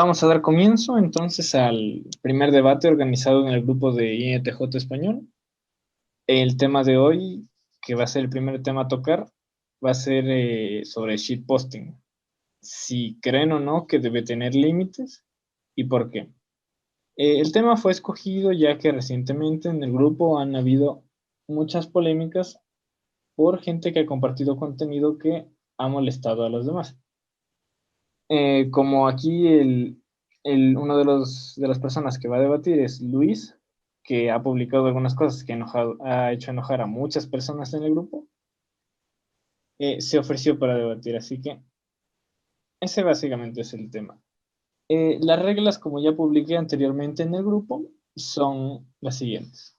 Vamos a dar comienzo entonces al primer debate organizado en el grupo de INTJ Español. El tema de hoy, que va a ser el primer tema a tocar, va a ser sobre shitposting. Si creen o no que debe tener límites y por qué. El tema fue escogido ya que recientemente en el grupo han habido muchas polémicas por gente que ha compartido contenido que ha molestado a los demás. Como aquí uno de las personas que va a debatir es Luis, que ha publicado algunas cosas que ha hecho enojar a muchas personas en el grupo, se ofreció para debatir, así que ese básicamente es el tema. Las reglas, como ya publiqué anteriormente en el grupo, son las siguientes.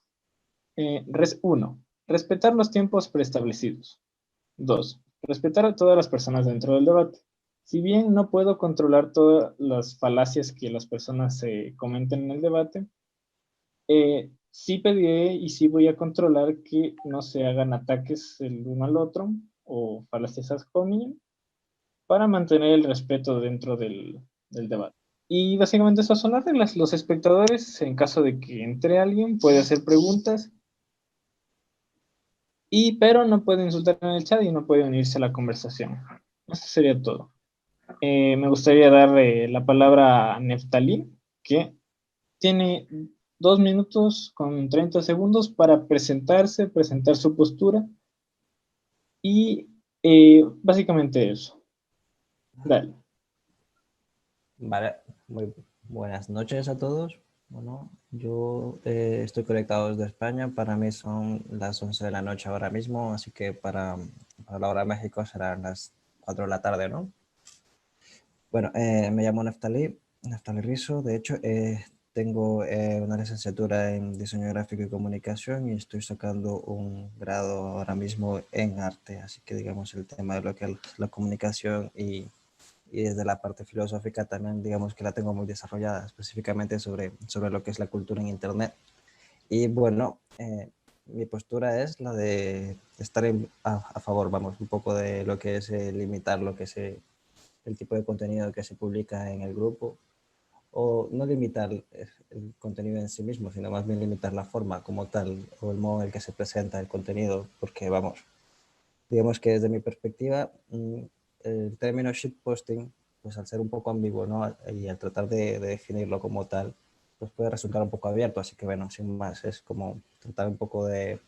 1. Respetar los tiempos preestablecidos. 2. Respetar a todas las personas dentro del debate. Si bien no puedo controlar todas las falacias que las personas comenten en el debate, sí pediré y sí voy a controlar que no se hagan ataques el uno al otro o falacias ad hominem para mantener el respeto dentro del debate. Y básicamente esas son las reglas. Los espectadores, en caso de que entre alguien, puede hacer preguntas, pero no puede insultar en el chat y no puede unirse a la conversación. Eso sería todo. Me gustaría darle la palabra a Neftalí, que tiene 2 minutos con 30 segundos para presentarse, presentar su postura y básicamente eso. Dale. Vale, muy buenas noches a todos. Bueno, yo estoy conectado desde España. Para mí son las 11 de la noche ahora mismo, así que para la hora de México serán las 4 de la tarde, ¿no? Bueno, me llamo Neftalí Rizo. De hecho, tengo una licenciatura en diseño gráfico y comunicación y estoy sacando un grado ahora mismo en arte. Así que, digamos, el tema de lo que es la comunicación y desde la parte filosófica también, digamos que la tengo muy desarrollada, específicamente sobre lo que es la cultura en Internet. Y bueno, mi postura es la de estar a favor, vamos, un poco de lo que es limitar lo que es el tipo de contenido que se publica en el grupo, o no limitar el contenido en sí mismo, sino más bien limitar la forma como tal, o el modo en el que se presenta el contenido, porque vamos, digamos que desde mi perspectiva, el término shitposting, pues al ser un poco ambiguo, ¿no? Y al tratar de definirlo como tal, pues puede resultar un poco abierto, así que bueno, sin más, es como tratar un poco de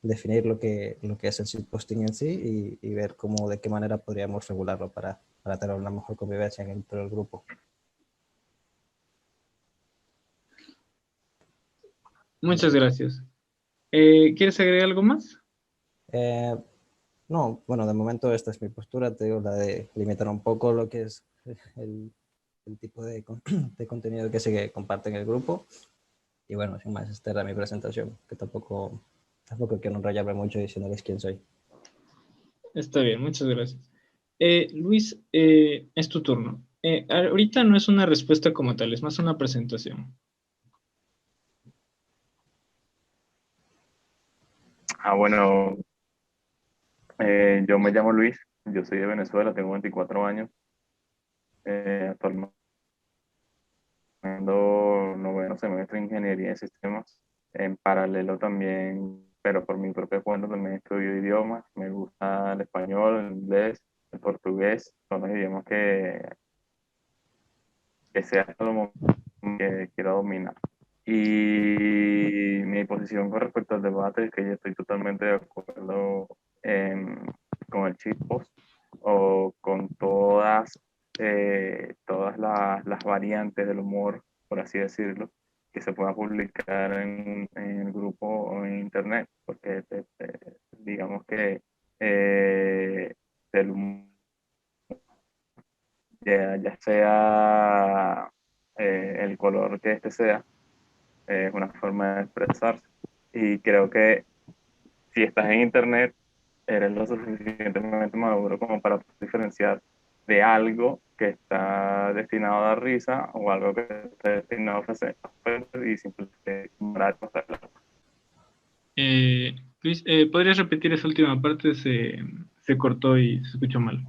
definir lo que es el shitposting en sí y ver cómo, de qué manera podríamos regularlo para tener una mejor convivencia dentro del grupo. Muchas gracias. ¿Quieres agregar algo más? Eh, no, bueno, de momento esta es mi postura, te digo, la de limitar un poco lo que es el, el tipo de contenido que se comparte en el grupo. Y bueno, sin más, esta era mi presentación, que tampoco quiero enrollarme mucho diciéndoles quién soy. Está bien, muchas gracias. Luis, es tu turno. Ahorita no es una respuesta como tal, es más una presentación. Bueno, yo me llamo Luis, yo soy de Venezuela, tengo 24 años, actualmente noveno semestre de Ingeniería de Sistemas. En paralelo también, pero por mi propia cuenta también estudio idiomas, me gusta el español, el inglés, el portugués, son los idiomas que sea hasta el momento que quiero dominar. Y mi posición con respecto al debate es que yo estoy totalmente de acuerdo con el shitpost o con todas las variantes del humor, por así decirlo, que se puedan publicar en el grupo o en internet, porque digamos que el humor, ya sea el color que este sea, es una forma de expresarse. Y creo que si estás en internet, eres lo suficientemente maduro como para diferenciar de algo que está destinado a dar risa o algo que está destinado a ofrecer y simplemente ignorar. Luis, ¿podrías repetir esa última parte? Se cortó y se escuchó mal.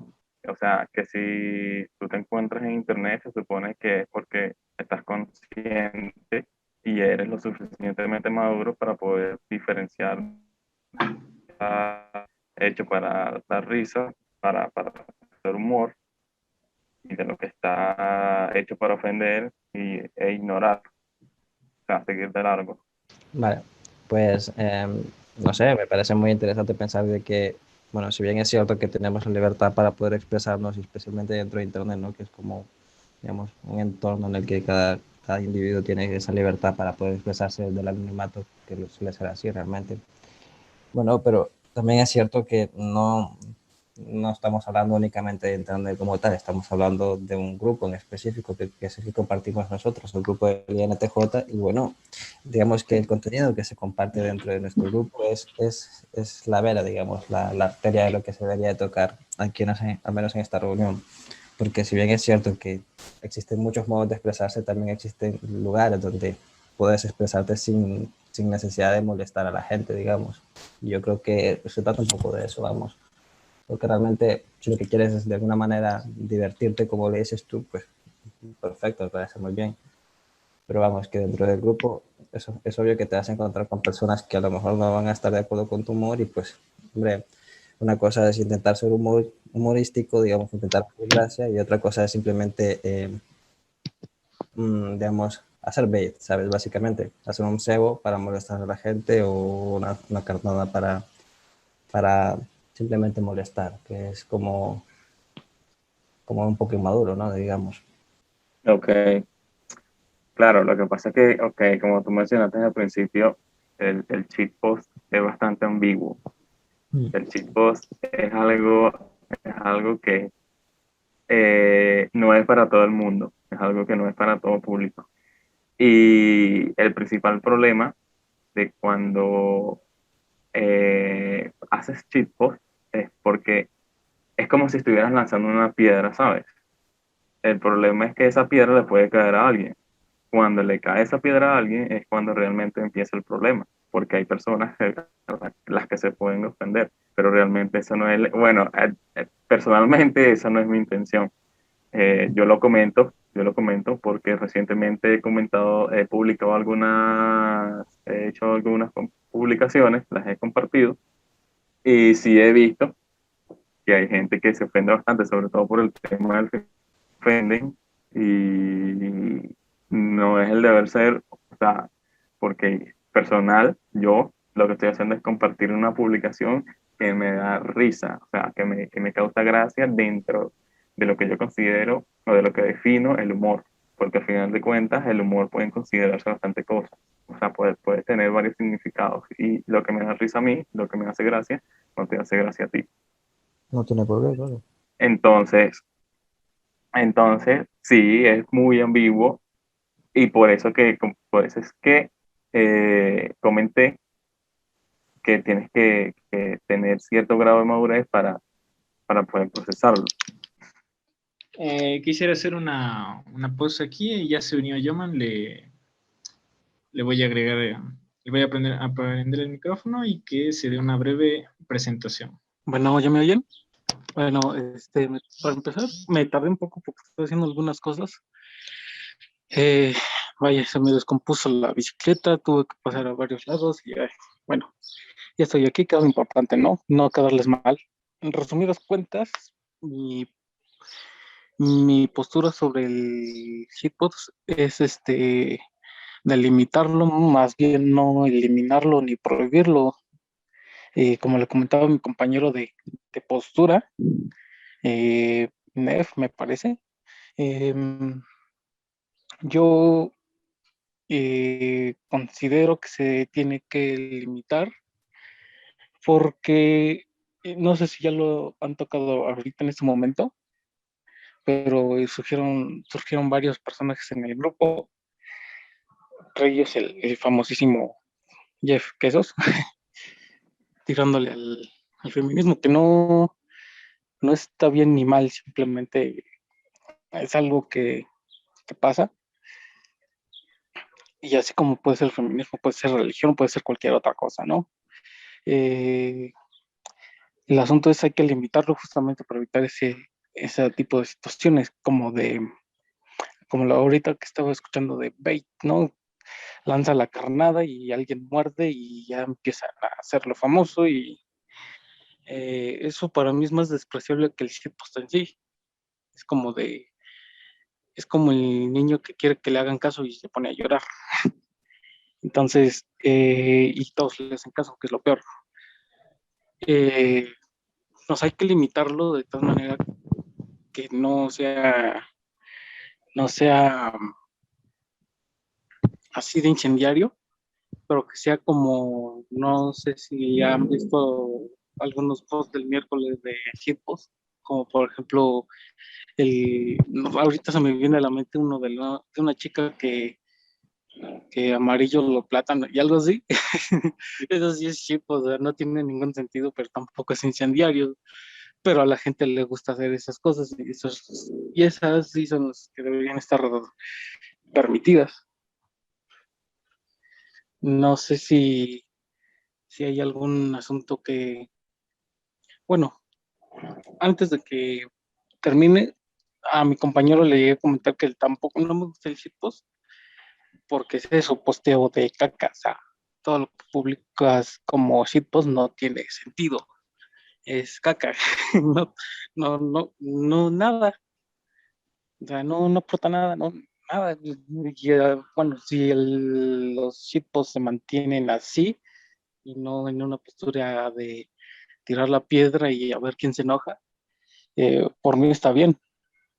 O sea, que si tú te encuentras en internet, se supone que es porque estás consciente y eres lo suficientemente maduro para poder diferenciar hecho para dar risa, para hacer humor, y de lo que está hecho para ofender e ignorar, o sea, seguir de largo. Vale, pues no sé, me parece muy interesante pensar de que, bueno, si bien es cierto que tenemos la libertad para poder expresarnos, y especialmente dentro de Internet, ¿no? Que es como, digamos, un entorno en el que cada individuo tiene esa libertad para poder expresarse del anonimato, que suele ser así realmente. Bueno, pero también es cierto que no estamos hablando únicamente de Internet como tal, estamos hablando de un grupo en específico que es el que compartimos nosotros, el grupo del INTJ, y bueno, digamos que el contenido que se comparte dentro de nuestro grupo es la vela, digamos, la arteria de lo que se debería tocar aquí, al menos en esta reunión. Porque si bien es cierto que existen muchos modos de expresarse, también existen lugares donde puedes expresarte sin necesidad de molestar a la gente, digamos. Y yo creo que se trata un poco de eso, vamos. Porque realmente si lo que quieres es de alguna manera divertirte como le dices tú, pues perfecto, me parece muy bien. Pero vamos, que dentro del grupo es obvio que te vas a encontrar con personas que a lo mejor no van a estar de acuerdo con tu humor y pues, hombre, una cosa es intentar ser humorístico, digamos, intentar hacer gracia, y otra cosa es simplemente, digamos, hacer bait, ¿sabes? Básicamente, hacer un cebo para molestar a la gente o una carnada para simplemente molestar, que es como un poco inmaduro, ¿no? Digamos. Ok, claro, lo que pasa es que, ok, como tú mencionaste al principio, el cheat post es bastante ambiguo. El cheat post es algo que no es para todo el mundo, es algo que no es para todo público. Y el principal problema de cuando haces cheat post es porque es como si estuvieras lanzando una piedra, ¿sabes? El problema es que esa piedra le puede caer a alguien. Cuando le cae esa piedra a alguien es cuando realmente empieza el problema, porque hay personas las que se pueden ofender, pero realmente eso no es, bueno, personalmente esa no es mi intención. Yo lo comento porque recientemente he publicado he hecho algunas publicaciones, las he compartido, y sí he visto que hay gente que se ofende bastante, sobre todo por el tema del que ofenden, y no es el deber ser, o sea, porque personal, yo lo que estoy haciendo es compartir una publicación que me da risa, o sea, que me causa gracia dentro de lo que yo considero o de lo que defino el humor, porque al final de cuentas el humor puede considerarse bastante cosas, o sea, puede tener varios significados, y lo que me da risa a mí, lo que me hace gracia, no te hace gracia a ti. No tiene problema, claro. Entonces, sí, es muy ambiguo, y por eso es que comenté que tienes que tener cierto grado de madurez para poder procesarlo. Quisiera hacer una pausa aquí y ya se unió Yoman, le voy a agregar, le voy a prender el micrófono y que se dé una breve presentación. Bueno, ¿ya me oyen? Bueno, para empezar, me tardé un poco porque estoy haciendo algunas cosas. Eh, Vaya, se me descompuso la bicicleta, tuve que pasar a varios lados y bueno, ya estoy aquí, que es lo importante, ¿no? No quedarles mal. En resumidas cuentas, mi postura sobre el hitbox es delimitarlo, más bien no eliminarlo ni prohibirlo. Como le comentaba mi compañero de postura, Nef, me parece. Yo considero que se tiene que limitar porque no sé si ya lo han tocado ahorita en este momento, pero surgieron varios personajes en el grupo, entre ellos el famosísimo Jeff Bezos, tirándole al feminismo, que no está bien ni mal, simplemente es algo que pasa. Y así como puede ser el feminismo, puede ser religión, puede ser cualquier otra cosa, ¿no? El asunto es hay que limitarlo justamente para evitar ese tipo de situaciones, como lo ahorita que estaba escuchando de bait, ¿no? Lanza la carnada y alguien muerde y ya empiezan a hacerlo famoso y eso para mí es más despreciable que el shitpost en sí. Es como es como el niño que quiere que le hagan caso y se pone a llorar. Entonces, y todos le hacen caso, que es lo peor. Nos hay que limitarlo de tal manera que no sea así de incendiario, pero que sea como, no sé si han visto algunos posts del miércoles de shitpost, como por ejemplo, ahorita se me viene a la mente uno de una chica que amarillo lo plátano y algo así. Eso sí es shitpost, o sea, no tiene ningún sentido, pero tampoco es incendiario. Pero a la gente le gusta hacer esas cosas y esas sí son las que deberían estar permitidas. No sé si hay algún asunto bueno, antes de que termine, a mi compañero le llegué a comentar que tampoco no me gusta el shitpost porque es eso, posteo de caca, o sea, todo lo que publicas como shitpost no tiene sentido, es caca, no, nada, o sea, no aporta nada, nada. Bueno, si los shitposts se mantienen así y no en una postura de tirar la piedra y a ver quién se enoja, por mí está bien.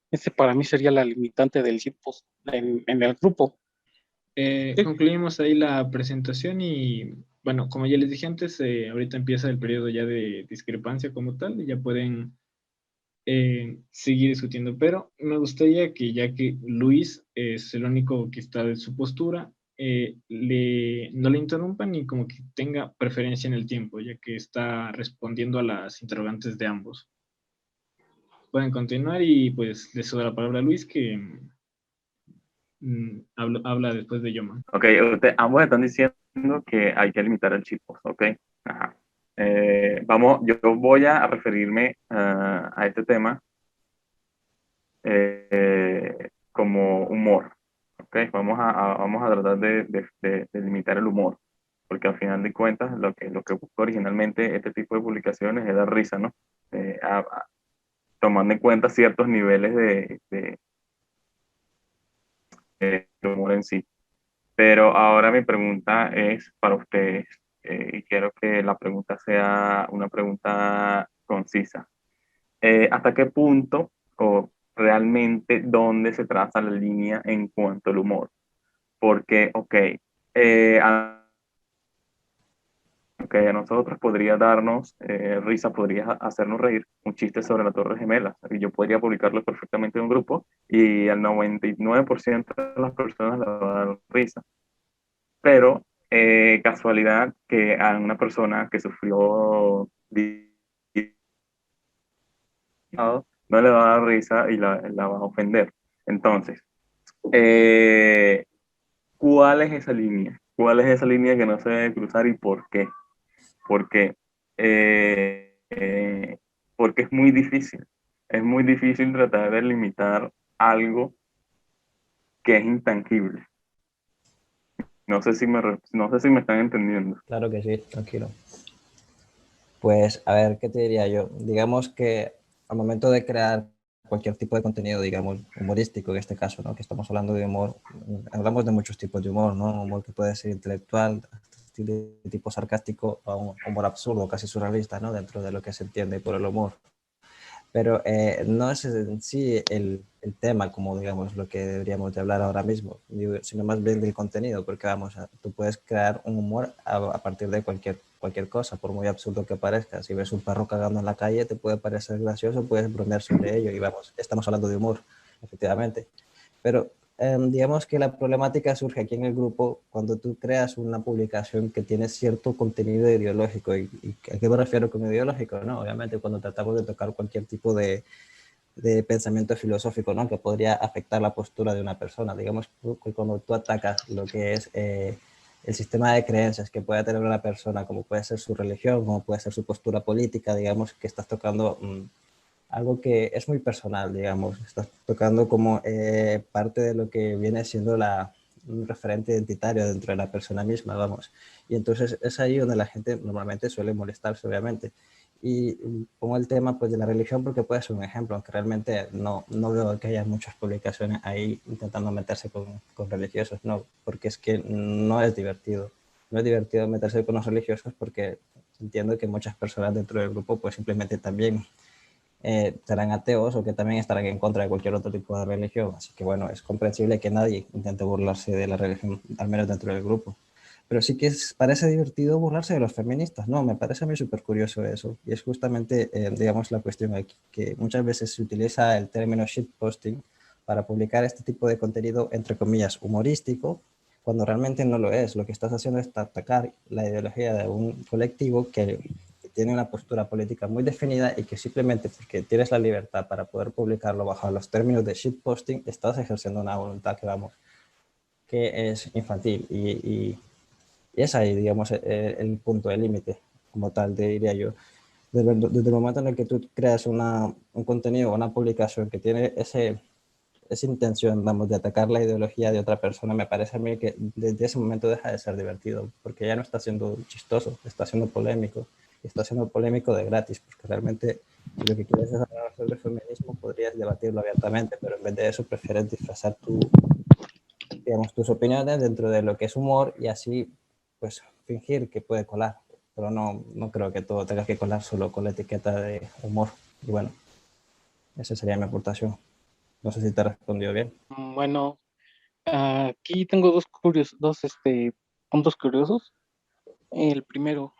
Ese para mí sería la limitante del shitpost en el grupo. Sí, Concluimos ahí la presentación y, bueno, como ya les dije antes, ahorita empieza el periodo ya de discrepancia como tal y ya pueden seguir discutiendo, pero me gustaría que ya que Luis es el único que está de su postura, no le interrumpan ni como que tenga preferencia en el tiempo, ya que está respondiendo a las interrogantes de ambos. Pueden continuar y pues le cedo la palabra a Luis que habla después de Yoma. Ok, ambos están diciendo que hay que limitar el shitpost, ok. Ajá. Yo voy a referirme a este tema como humor, ok. Vamos a tratar de limitar el humor, porque al final de cuentas lo que busco originalmente este tipo de publicaciones es dar risa, ¿no? Tomando en cuenta ciertos niveles de humor en sí. Pero ahora mi pregunta es para ustedes, y quiero que la pregunta sea una pregunta concisa. ¿Hasta qué punto o realmente dónde se traza la línea en cuanto al humor? Porque, ok, a, ok, a nosotros podría darnos risa, podría hacernos reír un chiste sobre la Torre Gemela. Y yo podría publicarlo perfectamente en un grupo y al 99% de las personas le va a dar risa. Pero casualidad que a una persona que sufrió no le va a dar risa y la va a ofender. Entonces, eh, ¿cuál es esa línea? ¿Cuál es esa línea que no se debe cruzar y por qué? Porque, porque es muy difícil. Es muy difícil tratar de limitar algo que es intangible. No sé si me están entendiendo. Claro que sí, tranquilo. Pues, a ver, ¿qué te diría yo? Digamos que al momento de crear cualquier tipo de contenido, digamos, humorístico en este caso, ¿no? Que estamos hablando de humor, hablamos de muchos tipos de humor, ¿no? Humor que puede ser intelectual, de tipo sarcástico, o un humor absurdo, casi surrealista, ¿no? Dentro de lo que se entiende por el humor. Pero no es en sí el tema como, digamos, lo que deberíamos de hablar ahora mismo, sino más bien del contenido, porque vamos, tú puedes crear un humor a partir de cualquier cosa, por muy absurdo que parezca. Si ves un perro cagando en la calle, te puede parecer gracioso, puedes bromear sobre ello y vamos, estamos hablando de humor, efectivamente. Pero digamos que la problemática surge aquí en el grupo cuando tú creas una publicación que tiene cierto contenido ideológico. ¿Y a qué me refiero con ideológico? ¿No? Obviamente cuando tratamos de tocar cualquier tipo de pensamiento filosófico, ¿no? Que podría afectar la postura de una persona. Digamos que cuando tú atacas lo que es el sistema de creencias que puede tener una persona, como puede ser su religión, como puede ser su postura política, digamos que estás tocando algo que es muy personal, digamos. Estás tocando como parte de lo que viene siendo un referente identitario dentro de la persona misma, vamos. Y entonces es ahí donde la gente normalmente suele molestarse, obviamente. Y pongo el tema pues, de la religión porque puede ser un ejemplo, aunque realmente no veo que haya muchas publicaciones ahí intentando meterse con religiosos, no, porque es que no es divertido. No es divertido meterse con los religiosos porque entiendo que muchas personas dentro del grupo pues simplemente también serán ateos o que también estarán en contra de cualquier otro tipo de religión. Así que bueno, es comprensible que nadie intente burlarse de la religión, al menos dentro del grupo. Pero sí que parece divertido burlarse de los feministas, ¿no? Me parece a mí súper curioso eso. Y es justamente, digamos, la cuestión aquí, que muchas veces se utiliza el término shitposting para publicar este tipo de contenido, entre comillas, humorístico, cuando realmente no lo es. Lo que estás haciendo es atacar la ideología de un colectivo que tiene una postura política muy definida y que simplemente porque tienes la libertad para poder publicarlo bajo los términos de shitposting, estás ejerciendo una voluntad que, vamos, que es infantil y es ahí, digamos, el punto de límite, como tal, diría yo. Desde el momento en el que tú creas un contenido o una publicación que tiene esa intención, vamos, de atacar la ideología de otra persona, me parece a mí que desde ese momento deja de ser divertido, porque ya no está siendo chistoso, está siendo polémico, y está siendo polémico de gratis, porque realmente si lo que quieres es hablar sobre feminismo, podrías debatirlo abiertamente, pero en vez de eso prefieres disfrazar digamos, tus opiniones dentro de lo que es humor y así, pues, fingir que puede colar, pero no creo que todo tenga que colar solo con la etiqueta de humor. Y bueno, esa sería mi aportación. No sé si te he respondido bien. Bueno, aquí tengo dos puntos curiosos. El primero,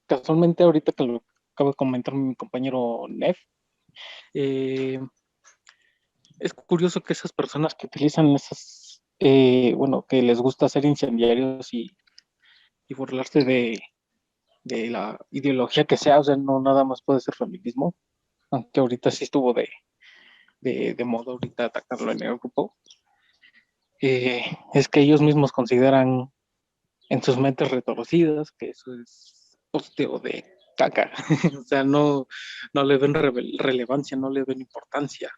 casualmente ahorita que lo acabo de comentar mi compañero Nef, eh, es curioso que esas personas que utilizan bueno, que les gusta ser incendiarios y burlarse de la ideología que sea, o sea, no nada más puede ser feminismo, aunque ahorita sí estuvo de moda ahorita atacarlo en el grupo, es que ellos mismos consideran en sus mentes retorcidas que eso es posteo de caca, o sea, no le ven relevancia, no le ven importancia.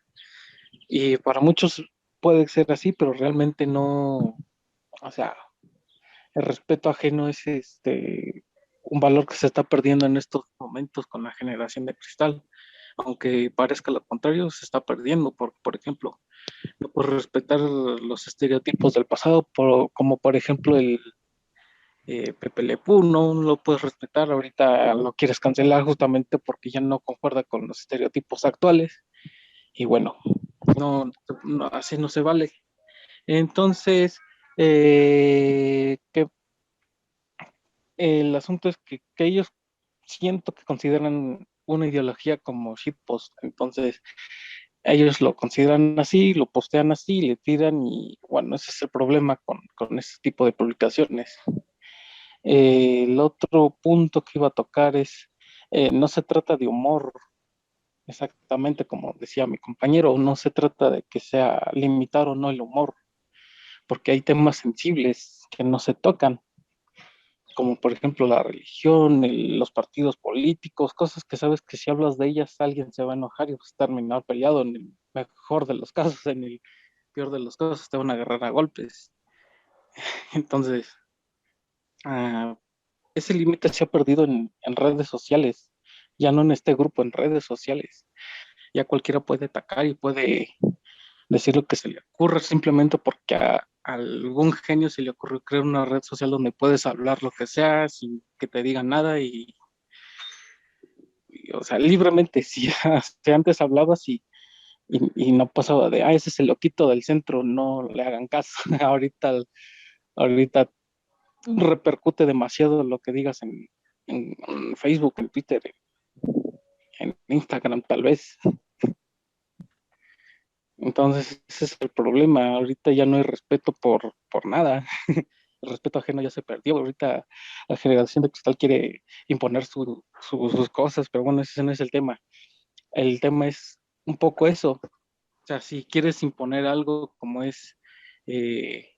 Y para muchos puede ser así, pero realmente no, o sea, el respeto ajeno es un valor que se está perdiendo en estos momentos con la generación de cristal. Aunque parezca lo contrario, se está perdiendo. Por ejemplo, no puedes respetar los estereotipos del pasado, como por ejemplo el Pepe Le Pew, no lo puedes respetar. Ahorita lo quieres cancelar justamente porque ya no concuerda con los estereotipos actuales. Y bueno, así no se vale. Entonces, que el asunto es que ellos siento que consideran una ideología como shitpost, entonces ellos lo consideran así, lo postean así, le tiran y bueno, ese es el problema con ese tipo de publicaciones. El otro punto que iba a tocar es, no se trata de humor, exactamente como decía mi compañero, no se trata de que sea limitar o no el humor, porque hay temas sensibles que no se tocan, como por ejemplo la religión, los partidos políticos, cosas que sabes que si hablas de ellas alguien se va a enojar y vas a terminar peleado en el mejor de los casos, en el peor de los casos te van a agarrar a golpes. Entonces, ah, ese límite se ha perdido en redes sociales, ya no en este grupo, en redes sociales. Ya cualquiera puede atacar y puede decir lo que se le ocurra simplemente porque a algún genio se le ocurrió crear una red social donde puedes hablar lo que sea sin que te digan nada o sea, libremente, si antes hablabas y no pasaba de, ese es el loquito del centro, no le hagan caso. Ahorita repercute demasiado lo que digas en Facebook, en Twitter, en Instagram tal vez. Entonces, ese es el problema. Ahorita ya no hay respeto por nada. El respeto ajeno ya se perdió. Ahorita la generación de cristal quiere imponer sus cosas, pero bueno, ese no es el tema. El tema es un poco eso. O sea, si quieres imponer algo como es eh,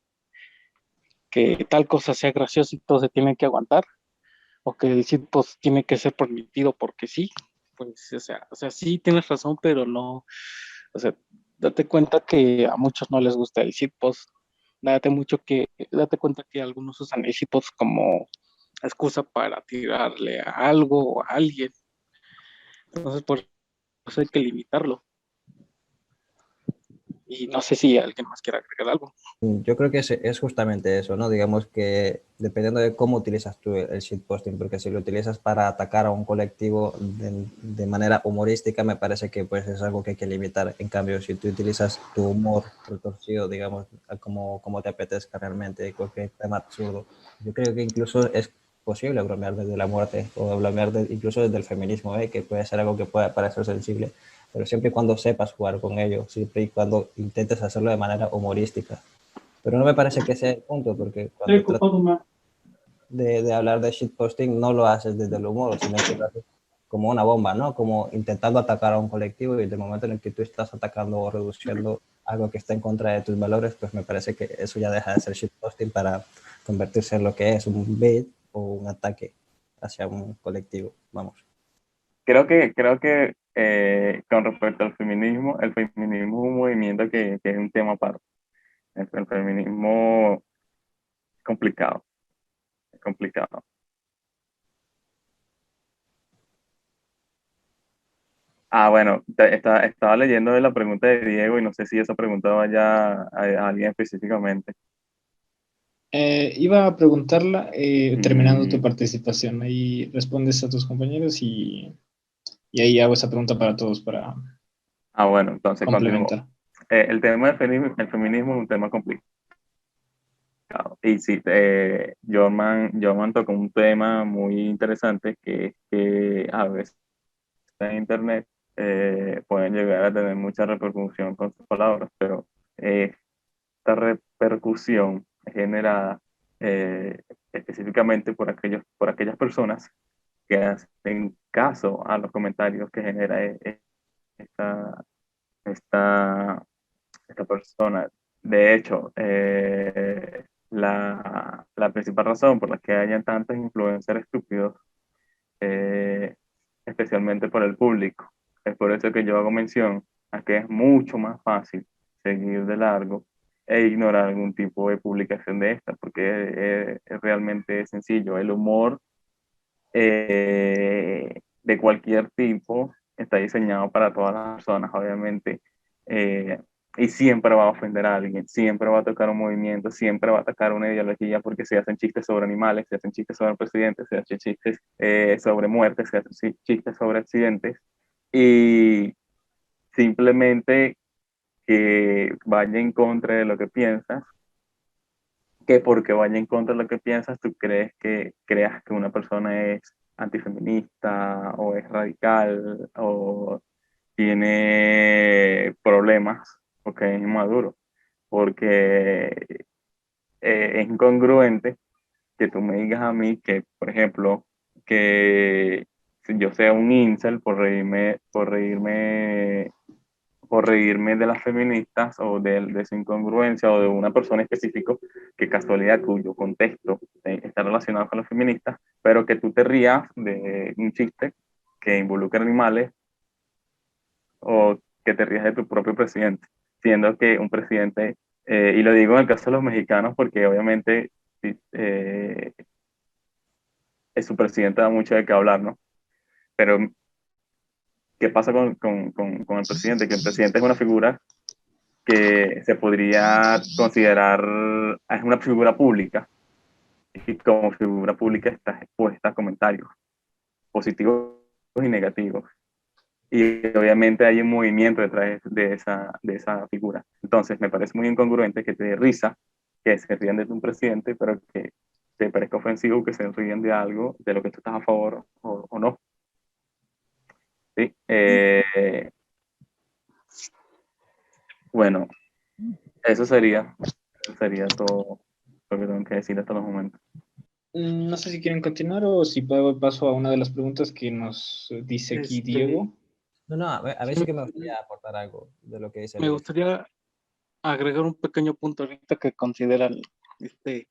que tal cosa sea graciosa y todo se tiene que aguantar, o que el shitpost tiene que ser permitido porque sí, pues, o sea, sí tienes razón, pero no, o sea, date cuenta que a muchos no les gusta el shitpost. Date cuenta que algunos usan el shitpost como excusa para tirarle a algo o a alguien. Entonces, por eso hay que limitarlo. Y no sé si alguien más quiere agregar algo. Yo creo que es justamente eso, ¿no? Digamos que dependiendo de cómo utilizas tú el shitposting, porque si lo utilizas para atacar a un colectivo de manera humorística, me parece que pues es algo que hay que limitar. En cambio, si tú utilizas tu humor retorcido, digamos, como te apetezca realmente, cualquier tema absurdo, yo creo que incluso es posible bromear desde la muerte o bromear incluso desde el feminismo, ¿eh? Que puede ser algo que pueda parecer sensible, pero siempre y cuando sepas jugar con ello, siempre y cuando intentes hacerlo de manera humorística. Pero no me parece que sea el punto, porque cuando tratas de hablar de shitposting no lo haces desde el humor, sino que lo haces como una bomba, ¿no? Como intentando atacar a un colectivo, y desde el momento en el que tú estás atacando o reduciendo algo que está en contra de tus valores, pues me parece que eso ya deja de ser shitposting para convertirse en lo que es un bait o un ataque hacia un colectivo, vamos. Creo que con respecto al feminismo, el feminismo es un movimiento que es un tema aparte. El feminismo es complicado, es complicado. Ah, bueno, estaba leyendo de la pregunta de Diego y no sé si esa pregunta vaya a alguien específicamente. Iba a preguntarla terminando tu Y, participación. Ahí respondes a tus compañeros y ahí hago esa pregunta para todos para bueno, entonces continúo. complementar. El tema el feminismo es un tema complicado. Y sí, Jorman tocó un tema muy interesante que a veces en Internet pueden llegar a tener mucha repercusión con sus palabras, pero esta repercusión es generada específicamente por aquellas personas que hacen caso a los comentarios que genera esta, esta, esta persona. De hecho, la principal razón por la que hayan tantos influencers estúpidos, eh, especialmente por el público, es por eso que yo hago mención a que es mucho más fácil seguir de largo e ignorar algún tipo de publicación de esta, porque es realmente sencillo. El humor de cualquier tipo está diseñado para todas las personas, obviamente, eh, y siempre va a ofender a alguien, siempre va a tocar un movimiento, siempre va a atacar una ideología, porque se hacen chistes sobre animales, se hacen chistes sobre presidentes, se hacen chistes sobre muertes, se hacen chistes sobre accidentes, y simplemente que vaya en contra de lo que piensas, que porque vaya en contra de lo que piensas, tú creas que una persona es antifeminista o es radical o tiene problemas porque es inmaduro, porque es incongruente que tú me digas a mí que, por ejemplo, que si yo sea un incel por reírme de las feministas o de su incongruencia o de una persona específica, que casualidad cuyo contexto está relacionado con las feministas, pero que tú te rías de un chiste que involucra animales o que te rías de tu propio presidente, siendo que un presidente, y lo digo en el caso de los mexicanos porque obviamente eh, su presidente da mucho de qué hablar, ¿no? Pero ¿qué pasa con el presidente? Que el presidente es una figura que se podría considerar, es una figura pública, y como figura pública está expuesta a comentarios positivos y negativos. Y obviamente hay un movimiento detrás de esa figura. Entonces me parece muy incongruente que te dé risa que se rían de un presidente, pero que te parezca ofensivo que se rían de algo de lo que tú estás a favor o no. ¿Sí? Bueno, eso sería todo lo que tengo que decir hasta los momentos. No sé si quieren continuar o si paso a una de las preguntas que nos dice aquí Diego. No, no, a ver Sí, sí que me gustaría aportar algo de lo que dice me Luis. gustaría agregar un pequeño punto ahorita que consideran, ahorita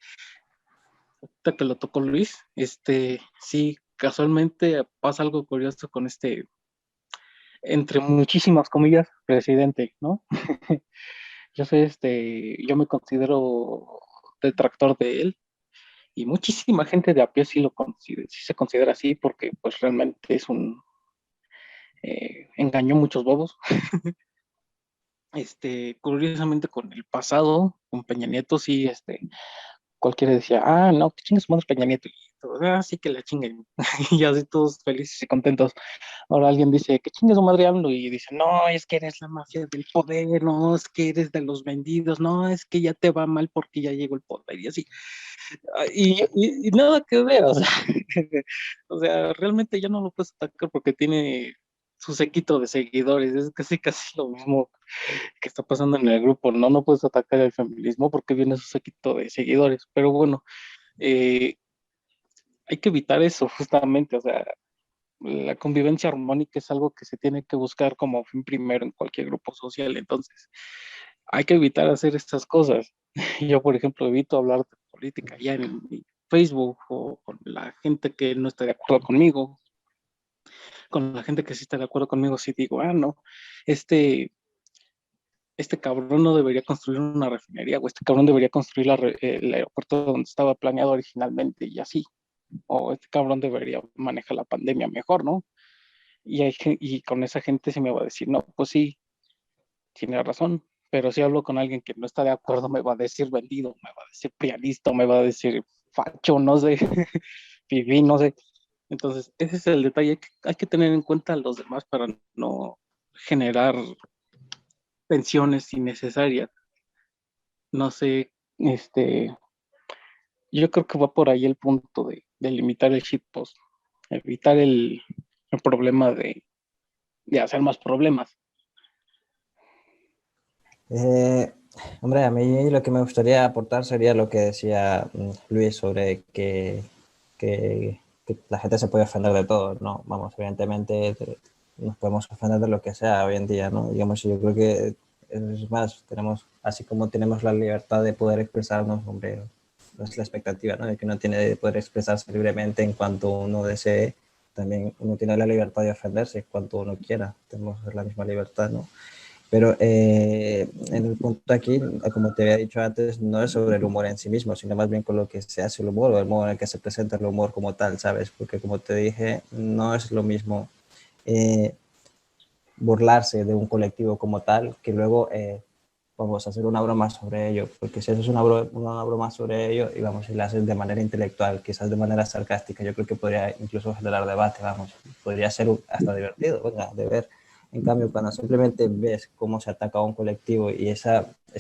que lo tocó Luis, sí, casualmente pasa algo curioso con entre muchísimas comillas, presidente, ¿no? Yo soy yo me considero detractor de él y muchísima gente de a pie sí sí se considera así porque pues realmente es engañó muchos bobos. Curiosamente con el pasado, con Peña Nieto, sí, cualquiera decía, no, que chingue su madre Peña Nieto, y todos, sí que la chinguen, y así todos felices y contentos. Ahora alguien dice, que chingue su madre AMLO, y dice, no, es que eres la mafia del poder, no, es que eres de los vendidos, no, es que ya te va mal porque ya llegó el poder, y así. Y nada que ver, o sea, o sea, realmente ya no lo puedes atacar porque tiene su séquito de seguidores, es casi casi lo mismo que está pasando en el grupo, ¿no? No puedes atacar el feminismo porque viene su séquito de seguidores, pero bueno, eh, hay que evitar eso justamente, o sea, la convivencia armónica es algo que se tiene que buscar como fin primero en cualquier grupo social, entonces hay que evitar hacer estas cosas. Yo, por ejemplo, evito hablar de política ya en mi Facebook o con la gente que no está de acuerdo conmigo, con la gente que sí está de acuerdo conmigo, sí digo, no, este, este cabrón no debería construir una refinería, o este cabrón debería construir el aeropuerto donde estaba planeado originalmente y así, o este cabrón debería manejar la pandemia mejor, ¿no? Y con esa gente se me va a decir, no, pues sí, tiene razón, pero si hablo con alguien que no está de acuerdo, me va a decir vendido, me va a decir pianista, me va a decir facho, no sé, pibí, no sé. Entonces, ese es el detalle, hay que tener en cuenta a los demás para no generar tensiones innecesarias. No sé, yo creo que va por ahí el punto de limitar el shitpost, evitar el problema de hacer más problemas. Eh, Hombre, a mí lo que me gustaría aportar sería lo que decía Luis sobre que la gente se puede ofender de todo, ¿no? Vamos, evidentemente nos podemos ofender de lo que sea hoy en día, ¿no? Digamos, yo creo que es más, así como tenemos la libertad de poder expresarnos, hombre, no es la expectativa, ¿no? De que uno tiene de poder expresarse libremente en cuanto uno desee, también uno tiene la libertad de ofenderse cuanto uno quiera, tenemos la misma libertad, ¿no? Pero en el punto aquí, como te había dicho antes, no es sobre el humor en sí mismo, sino más bien con lo que se hace el humor o el modo en el que se presenta el humor como tal, ¿sabes? Porque como te dije, no es lo mismo eh, burlarse de un colectivo como tal que luego vamos a hacer una broma sobre ello, porque si haces una broma sobre ello y vamos, si la haces de manera intelectual, quizás de manera sarcástica, yo creo que podría incluso generar debate, vamos, podría ser hasta divertido, venga, de ver. En cambio, cuando simplemente ves cómo se ataca a un colectivo y ese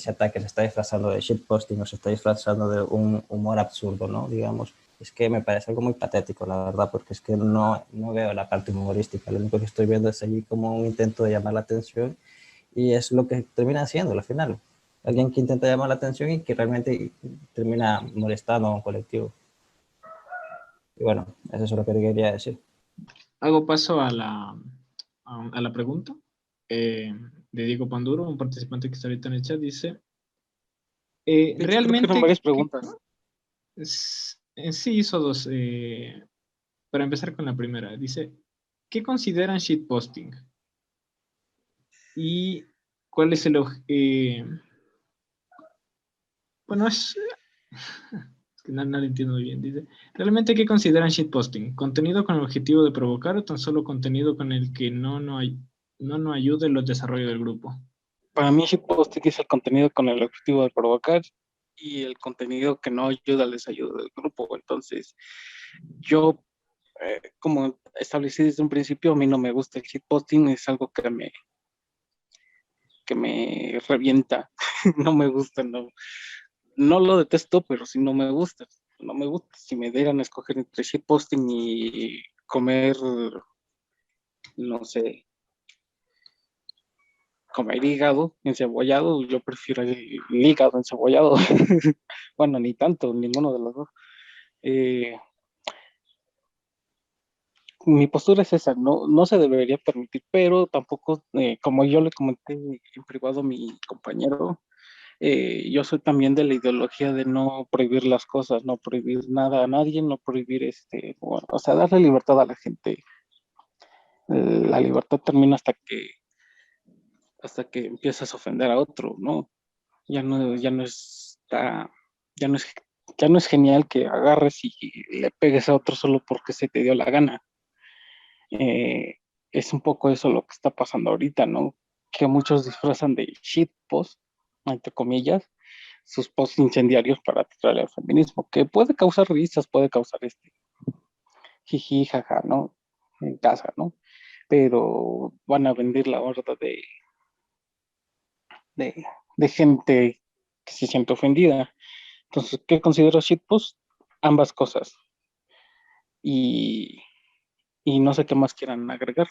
ataque se está disfrazando de shitposting o se está disfrazando de un humor absurdo, ¿no? Digamos, es que me parece algo muy patético, la verdad, porque es que no veo la parte humorística. Lo único que estoy viendo es allí como un intento de llamar la atención y es lo que termina haciendo al final. Alguien que intenta llamar la atención y que realmente termina molestando a un colectivo. Y bueno, eso es lo que quería decir. Hago paso a la pregunta de Diego Panduro, un participante que está ahorita en el chat. Dice, De hecho, creo que eran realmente, varias preguntas. sí hizo dos. Para empezar con la primera, dice, ¿qué consideran shitposting? ¿Y cuál es bueno, es que no lo entiendo muy bien. Dice, ¿realmente qué consideran shitposting? ¿Contenido con el objetivo de provocar o tan solo contenido con el que no ayude el desarrollo del grupo? Para mí, shitposting es el contenido con el objetivo de provocar y el contenido que no ayuda al desayuno del grupo. Entonces, yo, como establecí desde un principio, a mí no me gusta el shitposting, es algo que me revienta. No me gusta, no lo detesto, pero sí no me gusta. No me gusta. Si me dieran a escoger entre shitposting y comer, no sé, comer hígado encebollado, yo prefiero el hígado encebollado. Bueno, ni tanto, ninguno de los dos. Eh, Mi postura es esa, no se debería permitir, pero tampoco, como yo le comenté en privado a mi compañero, yo soy también de la ideología de no prohibir las cosas, no prohibir nada a nadie, no prohibir bueno, o sea, darle libertad a la gente La libertad termina hasta que empiezas a ofender a otro, ¿no? Ya no está, ya no es, ya no es genial que agarres y le pegues a otro solo porque se te dio la gana. Eh, es un poco eso lo que está pasando ahorita, ¿no? Que muchos disfrazan de shitpost, entre comillas, sus posts incendiarios para tirar al feminismo, que puede causar risas, puede causar jiji, jaja, ¿no? En casa, ¿no? Pero van a vender la horda de, de gente que se siente ofendida. Entonces, ¿qué considero shitpost? Ambas cosas. Y, y no sé qué más quieran agregar.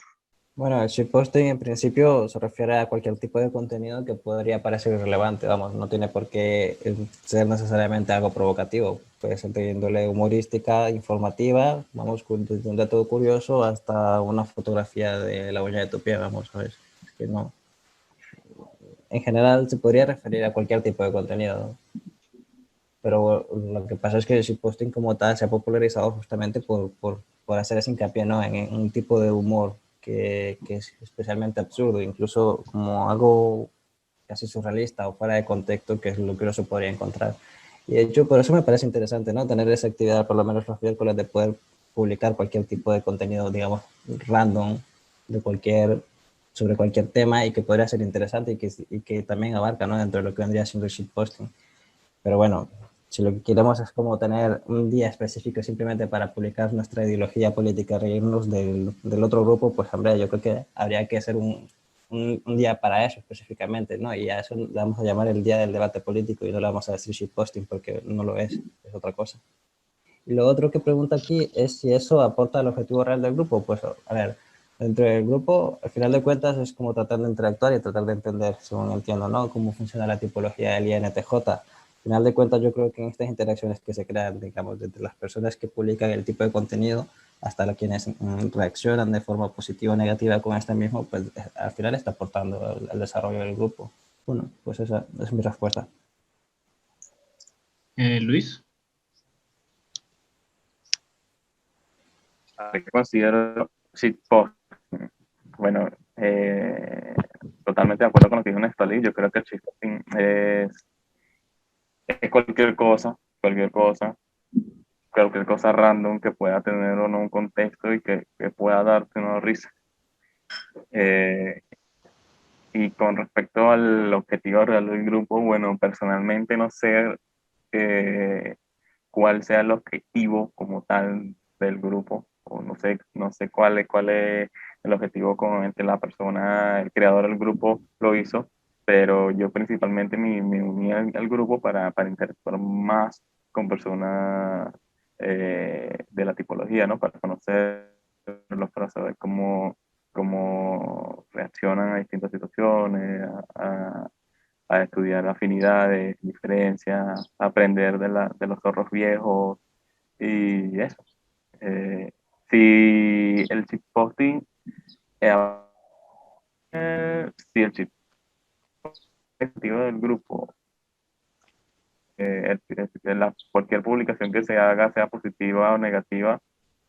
Bueno, el shitposting en principio se refiere a cualquier tipo de contenido que podría parecer irrelevante, vamos, no tiene por qué ser necesariamente algo provocativo, puede ser de índole humorística, informativa, vamos, desde un dato curioso hasta una fotografía de la uña de tu pie, vamos, ¿sabes? Es que no. En general se podría referir a cualquier tipo de contenido, ¿no? Pero lo que pasa es que el shitposting como tal se ha popularizado justamente por hacer ese hincapié, ¿no? En un tipo de humor que es especialmente absurdo, incluso como algo casi surrealista o fuera de contexto, que es lo que uno se podría encontrar. Y de hecho, por eso me parece interesante, ¿no? Tener esa actividad, por lo menos los miércoles, de poder publicar cualquier tipo de contenido, digamos, random, de cualquier, sobre cualquier tema y que podría ser interesante y que también abarca, ¿no? Dentro de lo que vendría siendo el shitposting. Pero bueno, si lo que queremos es como tener un día específico simplemente para publicar nuestra ideología política, reírnos del otro grupo, pues hombre, yo creo que habría que hacer un día para eso específicamente, ¿no? Y a eso le vamos a llamar el día del debate político y no le vamos a decir shitposting porque no lo es otra cosa. Y lo otro que pregunta aquí es si eso aporta al objetivo real del grupo. Pues a ver, dentro del grupo, al final de cuentas es como tratar de interactuar y tratar de entender, según entiendo, ¿no? Cómo funciona la tipología del INTJ. Al final de cuentas, yo creo que en estas interacciones que se crean, digamos, desde las personas que publican el tipo de contenido hasta quienes reaccionan de forma positiva o negativa con este mismo, pues al final está aportando al desarrollo del grupo. Bueno, pues esa es mi respuesta. Luis. ¿Qué considero shitpost? Bueno, totalmente de acuerdo con lo que dijo Nestalí. Yo creo que el shitposting es cualquier cosa random que pueda tener o no un contexto y que pueda darte una risa. Eh, y con respecto al objetivo real del grupo, bueno, personalmente no sé cuál sea el objetivo como tal del grupo, o no sé cuál es el objetivo con el que la persona, el creador del grupo lo hizo, pero yo principalmente me uní al grupo para interactuar más con personas de la tipología, ¿no? Para conocerlos, para saber cómo reaccionan a distintas situaciones, a estudiar afinidades, diferencias, aprender de los zorros viejos y eso. Eh, si el shitposting, si el shitposting objetivo del grupo, cualquier publicación que se haga, sea positiva o negativa,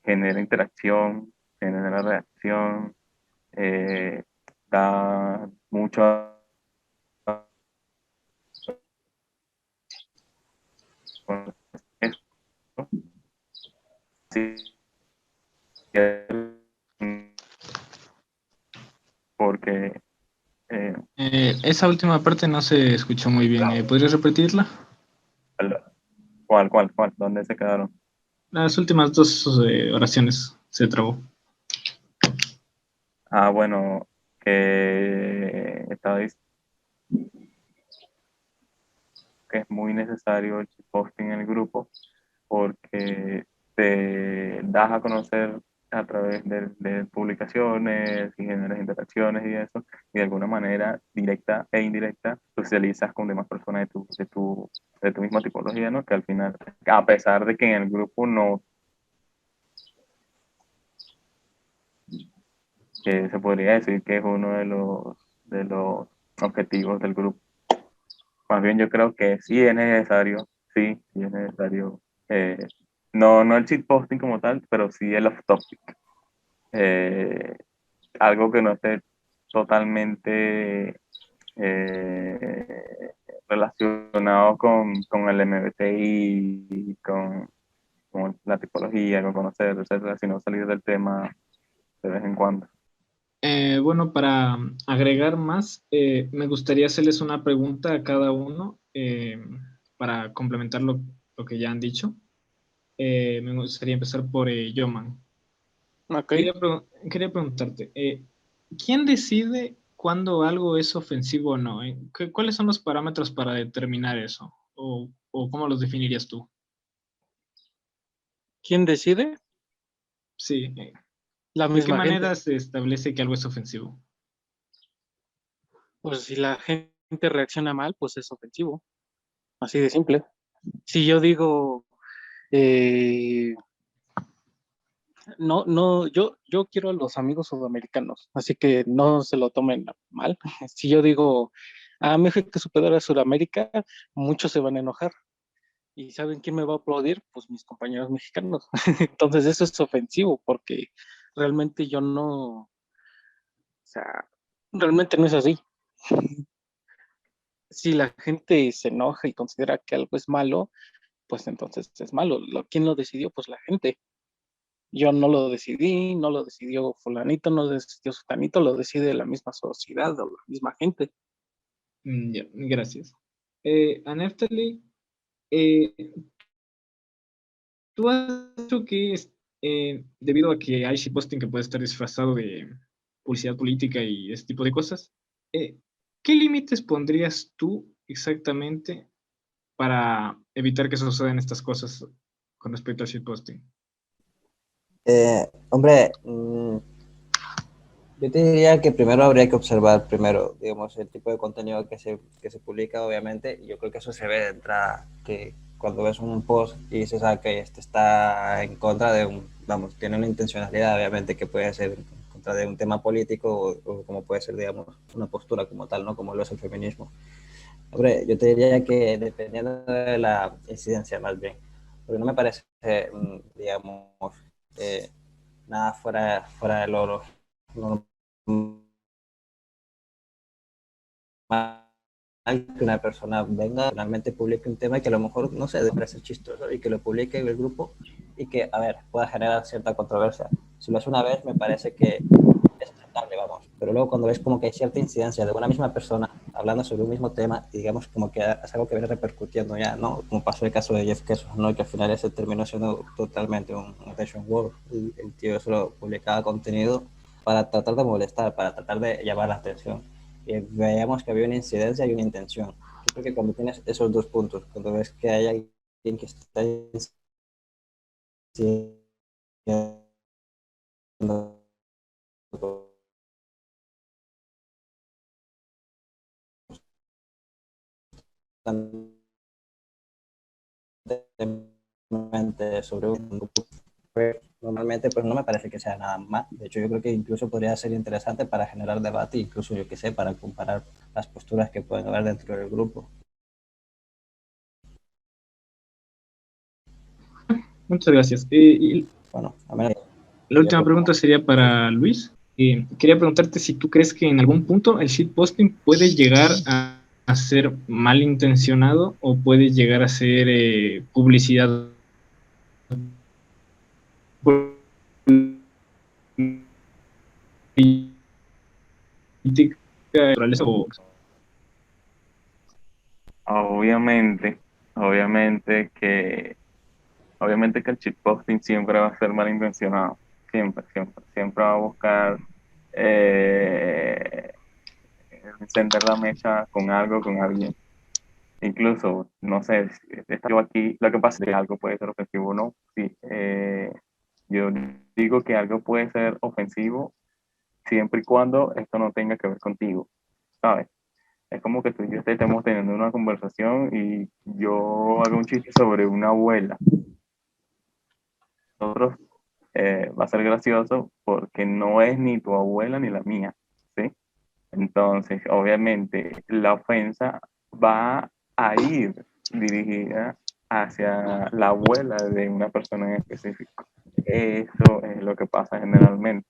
genera interacción, genera reacción, da mucho porque Esa última parte no se escuchó muy bien. ¿Podrías repetirla? ¿cuál? ¿Dónde se quedaron? Las últimas dos oraciones se trabó. Bueno, que estaba diciendo que es muy necesario el posting en el grupo porque te das a conocer a través de publicaciones y generas interacciones y eso, y de alguna manera directa e indirecta socializas con demás personas de tu misma tipología, ¿no? Que al final, a pesar de que en el grupo no, que se podría decir que es uno de los objetivos del grupo. Más bien yo creo que sí es necesario, no el cheat posting como tal, pero sí el off topic. algo que no esté totalmente eh, relacionado con el MBTI y con la tipología, con conocer, etcétera, sino salir del tema de vez en cuando. Bueno, para agregar más, me gustaría hacerles una pregunta a cada uno para complementar lo que ya han dicho. Me gustaría empezar por Yoman. Ok. Quería preguntarte, ¿quién decide cuándo algo es ofensivo o no? ¿Cuáles son los parámetros para determinar eso? ¿O cómo los definirías tú? ¿Quién decide? Sí, La ¿de qué misma gente. manera se establece que algo es ofensivo? Pues si la gente reacciona mal, pues es ofensivo. Así de simple. Si yo digo, eh, no, yo quiero a los amigos sudamericanos, así que no se lo tomen mal. Si yo digo, a México es superior a Sudamérica, muchos se van a enojar. ¿Y saben quién me va a aplaudir? Pues mis compañeros mexicanos. Entonces eso es ofensivo porque realmente yo no, o sea, realmente no es así. Si la gente se enoja y considera que algo es malo, pues entonces es malo. ¿Quién lo decidió? Pues la gente. Yo no lo decidí, no lo decidió fulanito, no lo decidió sutanito, lo decide la misma sociedad o la misma gente. Ya, gracias. A Neftali, eh, tú has dicho que debido a que hay shitposting que puede estar disfrazado de publicidad política y ese tipo de cosas, eh, ¿qué límites pondrías tú exactamente para evitar que sucedan estas cosas con respecto al shitposting? Hombre, yo te diría que primero habría que observar primero, digamos, el tipo de contenido que se publica, obviamente. Y yo creo que eso se ve de entrada, que cuando ves un post y dices, que este está en contra de vamos, tiene una intencionalidad, obviamente, que puede ser en contra de un tema político o como puede ser, digamos, una postura como tal, ¿no? Como lo es el feminismo. Hombre, yo te diría que dependiendo de la incidencia, más bien, porque no me parece, digamos, eh, nada fuera de lo normal que una persona venga, finalmente publique un tema que a lo mejor, no sé, debe ser chistoso y que lo publique en el grupo y que, a ver, pueda generar cierta controversia. Si lo hace una vez, me parece que es aceptable, vamos. Pero luego cuando ves como que hay cierta incidencia de una misma persona hablando sobre un mismo tema y digamos como que es algo que viene repercutiendo ya, ¿no? Como pasó el caso de Jeff Bezos, ¿no? Y que al final ese terminó siendo totalmente un attention war. El tío solo publicaba contenido para tratar de molestar, para tratar de llamar la atención. Y veíamos que había una incidencia y una intención. Yo creo que cuando tienes esos dos puntos, cuando ves que hay alguien que está sobre un grupo, normalmente pues no me parece que sea nada mal. De hecho, yo creo que incluso podría ser interesante para generar debate, incluso yo que sé, para comparar las posturas que pueden haber dentro del grupo. Muchas gracias. Y Bueno, a menos la yo última creo que pregunta sería para Luis. Quería preguntarte si tú crees que en algún punto el shitposting puede llegar a ser malintencionado o puede llegar a ser publicidad política o... Obviamente, obviamente que, obviamente que el shitposting siempre va a ser malintencionado. Siempre, siempre, siempre va a buscar eh, encender la mecha con algo, con alguien. Incluso, no sé, yo aquí, lo que pasa es que algo puede ser ofensivo o no. Sí, yo digo que algo puede ser ofensivo siempre y cuando esto no tenga que ver contigo, ¿sabes? Es como que tú y yo estemos teniendo una conversación y yo hago un chiste sobre una abuela. Nosotros va a ser gracioso porque no es ni tu abuela ni la mía, ¿sí? Entonces, obviamente, la ofensa va a ir dirigida hacia la abuela de una persona en específico. Eso es lo que pasa generalmente.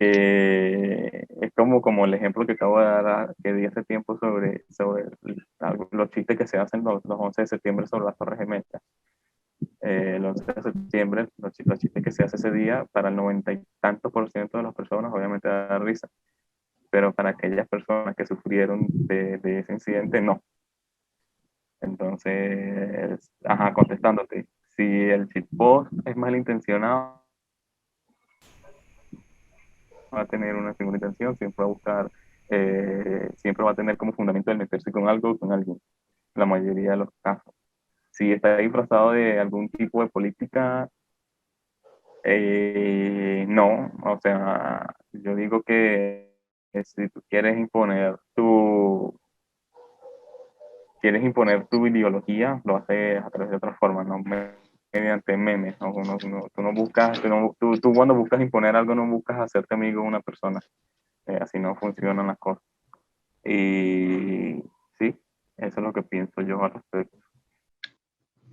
Es como el ejemplo que acabo de dar, que di hace tiempo sobre los chistes que se hacen los 11 de septiembre sobre las Torres Gemelas. El 11 de septiembre, los chistes que se hace ese día, para el 90 y tantos por ciento de las personas, obviamente da risa, pero para aquellas personas que sufrieron de ese incidente, no. Entonces, contestándote, si el shitpost es malintencionado, va a tener una segunda intención, siempre va a buscar, siempre va a tener como fundamento el meterse con algo o con alguien, la mayoría de los casos. Si está disfrazado de algún tipo de política, no, o sea, yo digo que si tú quieres imponer tu ideología, lo haces a través de otra forma, no mediante memes, ¿no? Tú no buscas, tú cuando buscas imponer algo no buscas hacerte amigo de una persona, así no funcionan las cosas. Y sí, eso es lo que pienso yo al respecto.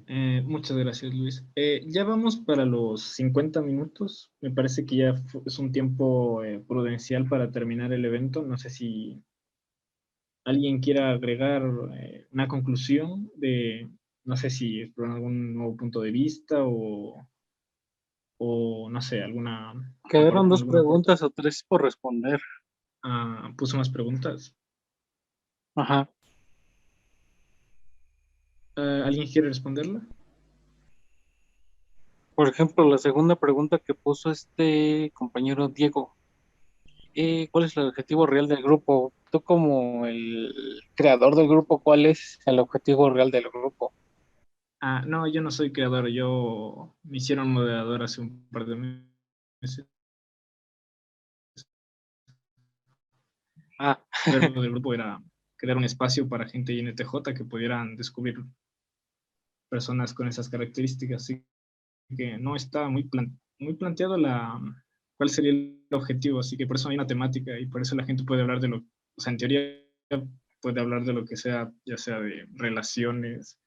Muchas gracias, Luis. Ya vamos para los 50 minutos. Me parece que ya es un tiempo prudencial para terminar el evento. No sé si alguien quiera agregar una conclusión no sé si explorar algún nuevo punto de vista o no sé, Quedaron dos alguna preguntas o tres por responder. puso más preguntas. Ajá. ¿Alguien quiere responderla? Por ejemplo, la segunda pregunta que puso este compañero Diego. ¿Cuál es el objetivo real del grupo? Tú como el creador del grupo, ¿cuál es el objetivo real del grupo? No, yo no soy creador. Me hicieron moderador hace un par de meses. Pero del grupo era crear un espacio para gente INTJ que pudieran descubrir personas con esas características. Así que no está muy planteado cuál sería el objetivo. Así que por eso hay una temática y por eso la gente puede hablar o sea, en teoría puede hablar de lo que sea, ya sea de relaciones,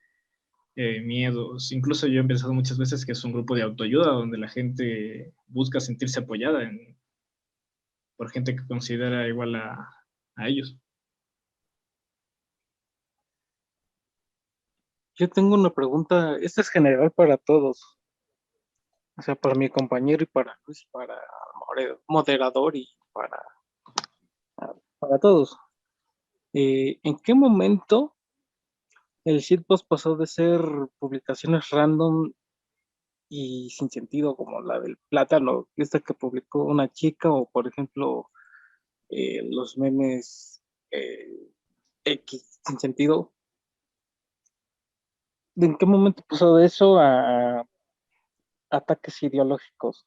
miedos. Incluso yo he pensado muchas veces que es un grupo de autoayuda donde la gente busca sentirse apoyada por gente que considera igual a ellos. Yo tengo una pregunta, esta es general para todos, o sea, para mi compañero y para Luis, para moderador y para todos. ¿En qué momento el shitpost pasó de ser publicaciones random y sin sentido, como la del plátano, esta que publicó una chica, o por ejemplo, los memes X sin sentido? ¿En qué momento pasó de eso a ataques ideológicos?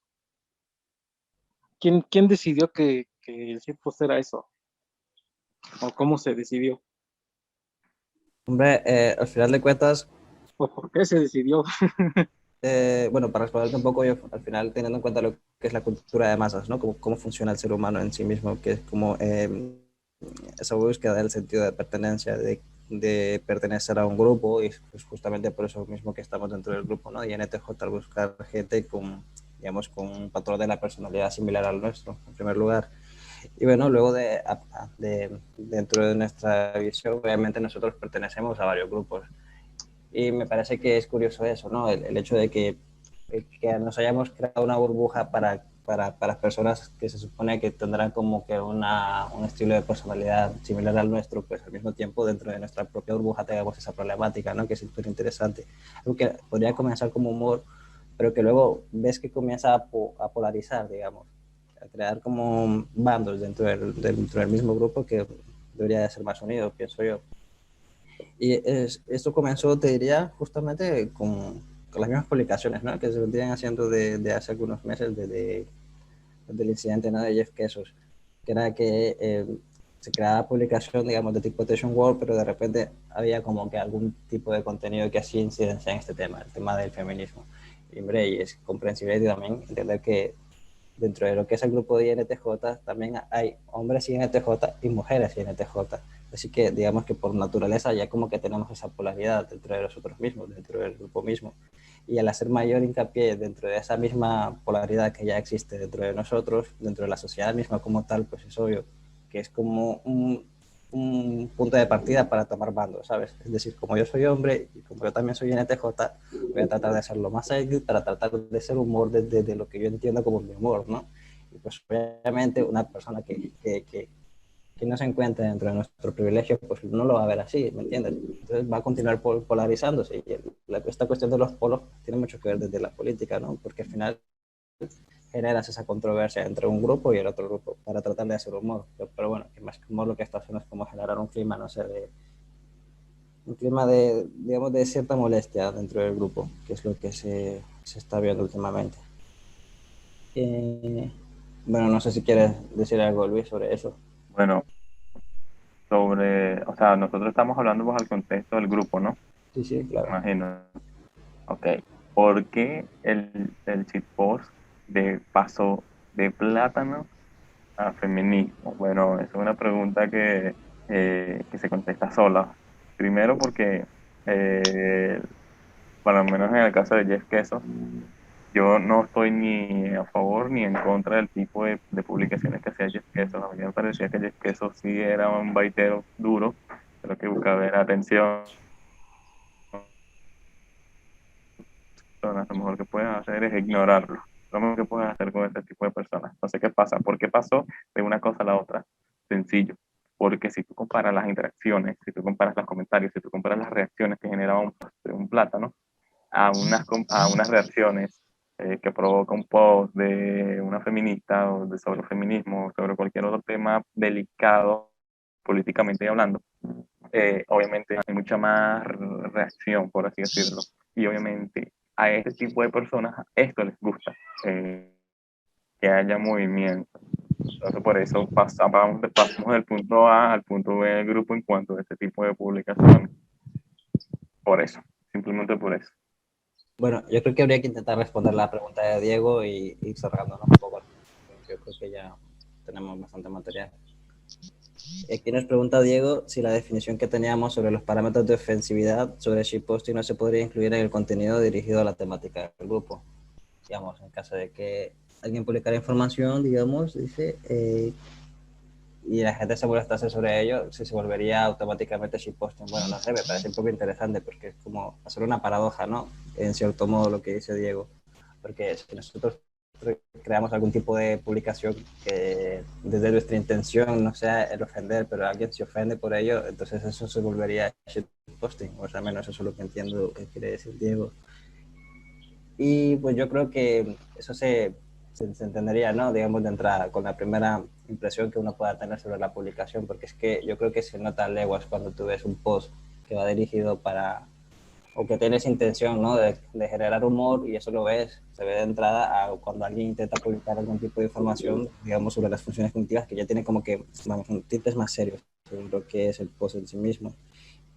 ¿Quién decidió que el shitpost era eso? ¿O cómo se decidió? Hombre, al final de cuentas, ¿O por qué se decidió? bueno, para responderte un poco, yo al final teniendo en cuenta lo que es la cultura de masas, ¿no? Cómo funciona el ser humano en sí mismo, que es como esa búsqueda del sentido de pertenencia, de pertenecer a un grupo, y pues justamente por eso mismo que estamos dentro del grupo, ¿no? Y NTJ, al buscar gente con, digamos, con un patrón de la personalidad similar al nuestro, en primer lugar. Y bueno, luego dentro de nuestra visión, obviamente nosotros pertenecemos a varios grupos. Y me parece que es curioso eso, ¿no? El hecho de que nos hayamos creado una burbuja para personas que se supone que tendrán como que un estilo de personalidad similar al nuestro, pues al mismo tiempo dentro de nuestra propia burbuja tengamos esa problemática, ¿no? Que es súper interesante. Algo que podría comenzar como humor, pero que luego ves que comienza a polarizar, digamos, a crear como bandos dentro del mismo grupo que debería de ser más unido, pienso yo. Y esto comenzó, te diría, justamente con las mismas publicaciones, ¿no? Que se venían haciendo de hace algunos meses, desde el incidente, ¿no? De Jeff Bezos, que era que se creaba publicación, digamos, de tipo Tation World, pero de repente había como que algún tipo de contenido que hacía incidencia en este tema, el tema del feminismo. Y, hombre, y es comprensible también entender que dentro de lo que es el grupo de INTJ también hay hombres INTJ y mujeres INTJ. Así que digamos que por naturaleza ya como que tenemos esa polaridad dentro de nosotros mismos, dentro del grupo mismo. Y al hacer mayor hincapié dentro de esa misma polaridad que ya existe dentro de nosotros, dentro de la sociedad misma como tal, pues es obvio que es como un punto de partida para tomar bando, ¿sabes? Es decir, como yo soy hombre y como yo también soy NTJ, voy a tratar de hacerlo más edgy para tratar de ser humor desde lo que yo entiendo como mi humor, ¿no? Y pues obviamente una persona que no se encuentre dentro de nuestro privilegio, pues no lo va a ver así, ¿me entiendes? Entonces va a continuar polarizándose. Y esta cuestión de los polos tiene mucho que ver desde la política, ¿no? Porque al final generas esa controversia entre un grupo y el otro grupo para tratar de hacer humor. Pero bueno, que más que humor lo que está haciendo es como generar un clima, no sé, un clima de, digamos, de cierta molestia dentro del grupo, que es lo que se está viendo últimamente. Eh, bueno, no sé si quieres decir algo, Luis, sobre eso. Bueno, o sea, nosotros estamos hablando pues al contexto del grupo, ¿no? Sí, sí, claro. Imagino. Ok. ¿Por qué el shitpost de paso de plátano a feminismo? Bueno, es una pregunta que se contesta sola. Primero porque, eh, por lo menos en el caso de Jeff Bezos, yo no estoy ni a favor ni en contra del tipo de publicaciones que hacía Jeff Bezos. A mí me parecía que Jeff Bezos sí era un baitero duro, pero que buscaba ver atención. Lo mejor que puedes hacer es ignorarlo. Lo mejor que puedes hacer con este tipo de personas. Entonces, ¿qué pasa? ¿Por qué pasó de una cosa a la otra? Sencillo. Porque si tú comparas las interacciones, si tú comparas los comentarios, si tú comparas las reacciones que generaba un plátano a unas reacciones que provoca un post de una feminista o sobre el feminismo, sobre cualquier otro tema delicado políticamente hablando, obviamente hay mucha más reacción, por así decirlo. Y obviamente a este tipo de personas esto les gusta, que haya movimiento. Entonces por eso pasamos del punto A al punto B del grupo en cuanto a este tipo de publicaciones. Por eso, simplemente por eso. Bueno, yo creo que habría que intentar responder la pregunta de Diego y ir cerrándonos un poco. Yo creo que ya tenemos bastante material. Aquí nos pregunta Diego si la definición que teníamos sobre los parámetros de ofensividad sobre shitposting no se podría incluir en el contenido dirigido a la temática del grupo. Digamos, en caso de que alguien publicara información, digamos, dice, y la gente se molestase sobre ello, si se volvería automáticamente shitposting. Bueno, no sé, me parece un poco interesante porque es como hacer una paradoja, ¿no? En cierto modo lo que dice Diego. Porque si nosotros creamos algún tipo de publicación que desde nuestra intención no sea el ofender, pero alguien se ofende por ello, entonces eso se volvería shitposting, o sea, al menos eso es lo que entiendo que quiere decir Diego. Y pues yo creo que eso se entendería, ¿no? Digamos, de entrada, con la primera impresión que uno pueda tener sobre la publicación, porque es que yo creo que se nota a leguas cuando tú ves un post que va dirigido para, o que tienes intención, ¿no? De generar humor y eso lo ves, se ve de entrada a cuando alguien intenta publicar algún tipo de información, digamos, sobre las funciones cognitivas, que ya tiene como que, vamos, tintes más serios sobre lo que es el post en sí mismo.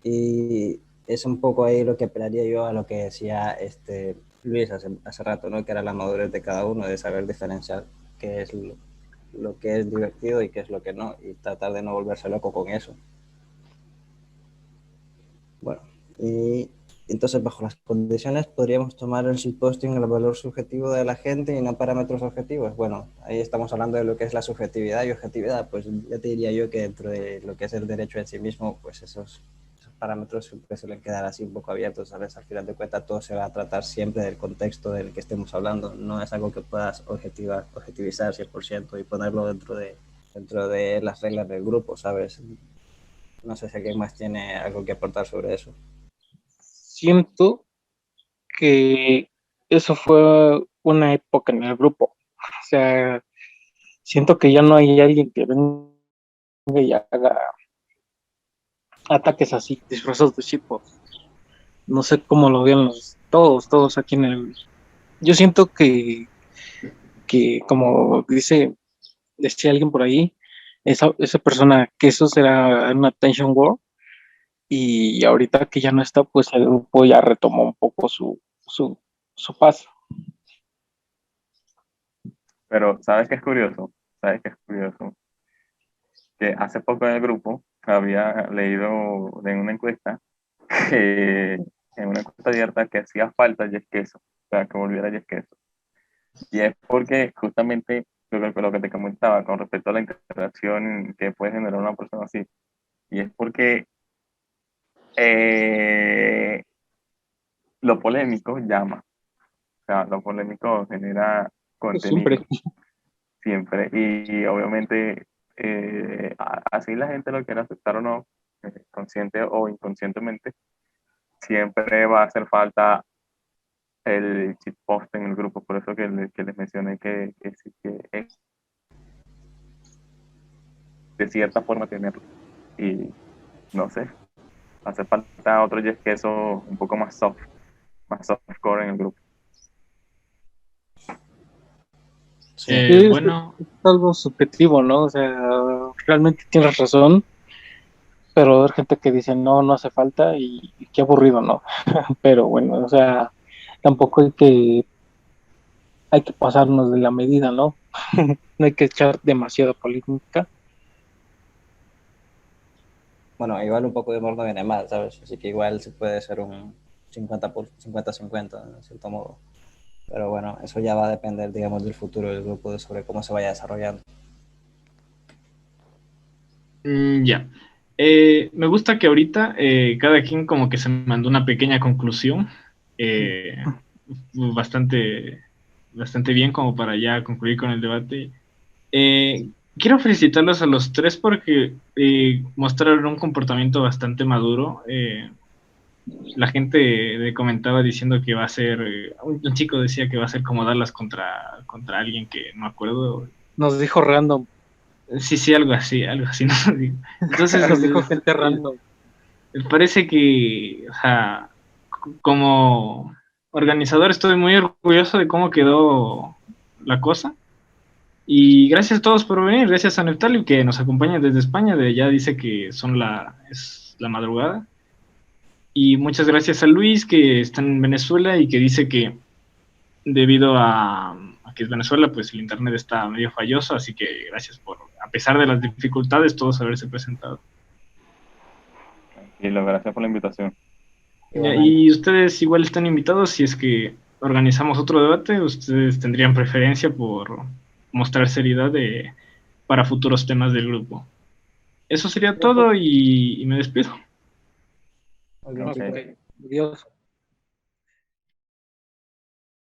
Y es un poco ahí lo que apelaría yo a lo que decía Luis hace rato, ¿no? Que era la madurez de cada uno, de saber diferenciar qué es lo que es divertido y qué es lo que no, y tratar de no volverse loco con eso. Bueno, y entonces bajo las condiciones podríamos tomar el shitposting el valor subjetivo de la gente y no parámetros objetivos. Bueno, ahí estamos hablando de lo que es la subjetividad y objetividad, pues ya te diría yo que dentro de lo que es el derecho en sí mismo, pues esos parámetros siempre suelen quedar así un poco abiertos, ¿sabes? Al final de cuentas todo se va a tratar siempre del contexto del que estemos hablando, no es algo que puedas objetivizar 100% y ponerlo dentro de las reglas del grupo, ¿sabes? No sé si alguien más tiene algo que aportar sobre eso. Siento que eso fue una época en el grupo. O sea, siento que ya no hay alguien que venga y haga ataques así, disfrazados de shitpost. No sé cómo lo vean todos aquí en el... Yo siento que como decía alguien por ahí, esa persona, que eso será una attention war, y ahorita que ya no está, pues el grupo ya retomó un poco su paz. Pero, ¿sabes qué es curioso? ¿Sabes qué es curioso? que hace poco en el grupo había leído en una encuesta que en una encuesta abierta que hacía falta Yes Queso, o sea, que volviera Yes Queso. Y es porque justamente lo que te comentaba con respecto a la interacción que puede generar una persona así, y es porque lo polémico llama, o sea, lo polémico genera contenido siempre, y obviamente así la gente lo quiera aceptar o no, consciente o inconscientemente, siempre va a hacer falta el cheat post en el grupo, por eso que les mencioné que sí que es de cierta forma tenerlo. Y no sé, hace falta otro Yes Queso un poco más softcore en el grupo. Sí. Sí, Bueno, es algo subjetivo, ¿no? O sea, realmente tienes razón, pero hay gente que dice, no, no hace falta y qué aburrido, ¿no? Pero bueno, o sea, tampoco hay que pasarnos de la medida, ¿no? No hay que echar demasiada política. Bueno, igual un poco de humor no viene mal, ¿sabes? Así que igual se puede ser un 50-50 en cierto modo. Pero bueno, eso ya va a depender, digamos, del futuro del grupo, sobre cómo se vaya desarrollando. ya. Me gusta que ahorita cada quien como que se mandó una pequeña conclusión, eh, bastante, bastante bien como para ya concluir con el debate. Quiero felicitarlos a los tres porque mostraron un comportamiento bastante maduro. La gente comentaba diciendo que va a ser, un chico decía que va a ser como darlas contra alguien que no me acuerdo. Nos dijo random, Sí, sí, algo así, no digo. Entonces, nos dijo gente random. me parece que, o sea, como organizador estoy muy orgulloso de cómo quedó la cosa. Y gracias a todos por venir, gracias a Neftali que nos acompaña desde España, de allá dice que es la madrugada. Y muchas gracias a Luis que está en Venezuela y que dice que debido a que es Venezuela, pues el internet está medio falloso, así que gracias por, a pesar de las dificultades, todos haberse presentado. Y gracias por la invitación. Igualmente. Y ustedes igual están invitados si es que organizamos otro debate, ustedes tendrían preferencia por mostrar seriedad para futuros temas del grupo. Eso sería todo y me despido. Muy bien, Ok. chicos. Adiós.